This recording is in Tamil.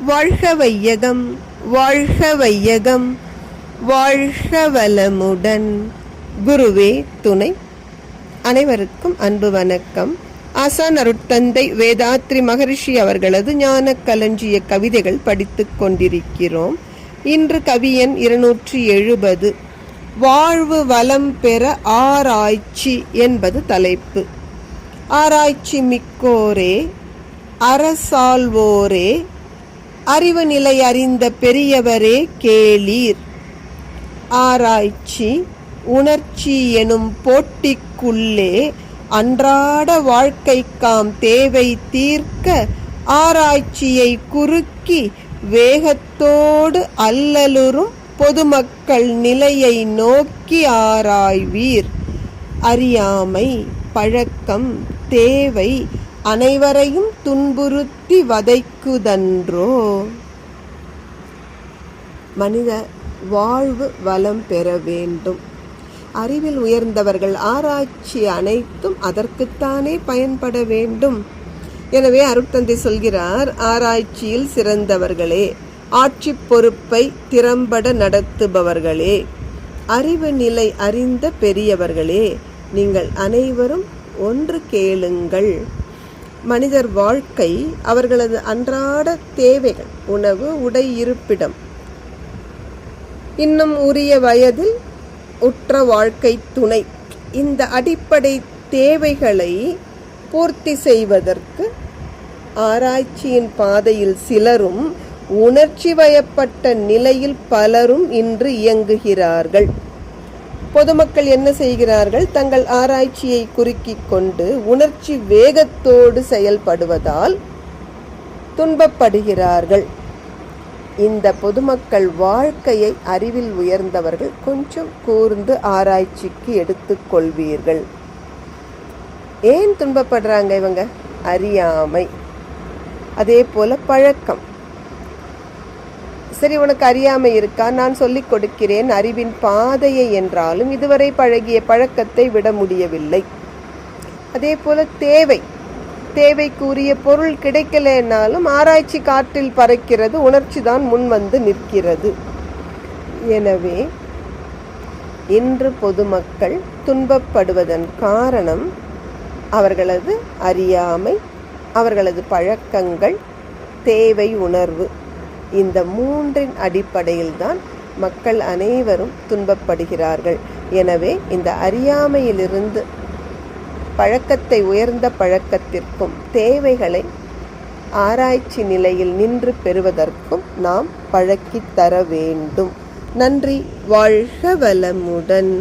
வாழ்க வையகம், வாழ்க வையகம், வாழ்க வளமுடன். குருவே துணை. அனைவருக்கும் அன்பு வணக்கம். ஆசான் அருட்தந்தை வேதாத்ரி மகரிஷி அவர்களது ஞான களஞ்சிய கவிதைகள் படித்துக் கொண்டிருக்கிறோம். இன்று கவி எண் 270. வாழ்வு வளம் பெற ஆராய்ச்சி என்பது தலைப்பு. ஆராய்ச்சி மிக்கோரே, அரசாள்வோரே, அறிவு நிலை அறிந்த பெரியவரே கேளீர். ஆராய்ச்சி உணர்ச்சி எனும் போட்டிக்குள்ளே அன்றாட வாழ்க்கைக்காம் தேவை தீர்க்க ஆராய்ச்சியை குறுக்கி வேகத்தோடு அல்லலுறும் பொதுமக்கள் நிலையை நோக்கி ஆராய்வீர். அறியாமை, பழக்கம், தேவை அனைவரையும் துன்புறுத்தி வதைக்குதன்றோ. மனித வாழ்வு வளம் பெற வேண்டும். அறிவில் உயர்ந்தவர்கள் ஆராய்ச்சி அனைத்தும் அதற்குத்தானே பயன்பட வேண்டும். எனவே அருட்தந்தை சொல்கிறார், ஆராய்ச்சியில் சிறந்தவர்களே, ஆட்சி பொறுப்பை திறம்பட நடத்துபவர்களே, அறிவு நிலை அறிந்த பெரியவர்களே, நீங்கள் அனைவரும் ஒன்று கேளுங்கள். மனிதர் வாழ்க்கை அவர்களது அன்றாட தேவைகள், உணவு, உடை, இருப்பிடம், இன்னும் உரிய வயதில் உற்ற வாழ்க்கை துணை, இந்த அடிப்படை தேவைகளை பூர்த்தி செய்வதற்கு ஆராய்ச்சியின் பாதையில் சிலரும், உணர்ச்சி வயப்பட்ட நிலையில் பலரும் இன்று இயங்குகிறார்கள். பொதுமக்கள் என்ன செய்கிறார்கள்? தங்கள் ஆராய்ச்சியை குறுக்கிக் கொண்டு உணர்ச்சி வேகத்தோடு செயல்படுவதால் துன்பப்படுகிறார்கள். இந்த பொதுமக்கள் வாழ்க்கையை அறிவில் உயர்ந்தவர்கள் கொஞ்சம் கூர்ந்து ஆராய்ச்சிக்கு எடுத்துக்கொள்வீர்கள். ஏன் துன்பப்படுறாங்க இவங்க? அறியாமை. அதே போல பழக்கம். சரி, உனக்கு அறியாமை இருக்கா? நான் சொல்லிக் கொடுக்கிறேன் அறிவின் பாதையை என்றாலும் இதுவரை பழகிய பழக்கத்தை விட முடியவில்லை. அதே போல தேவைக்குரிய பொருள் கிடைக்கலனாலும் ஆராய்ச்சி காற்றில் பறக்கிறது, உணர்ச்சி தான் முன் வந்து நிற்கிறது. எனவே இன்று பொதுமக்கள் துன்பப்படுவதன் காரணம் அவர்களது அறியாமை, அவர்களது பழக்கங்கள், தேவை உணர்வு. இந்த மூன்றின் அடிப்படையில் தான் மக்கள் அனைவரும் துன்பப்படுகிறார்கள். எனவே இந்த அறியாமையிலிருந்து பழக்கத்தை உயர்ந்த பழக்கத்திற்கும் தேவைகளை ஆராய்ச்சி நிலையில் நின்று பெறுவதற்கும் நாம் பழக்கித் தர வேண்டும். நன்றி. வாழ்க வளமுடன்.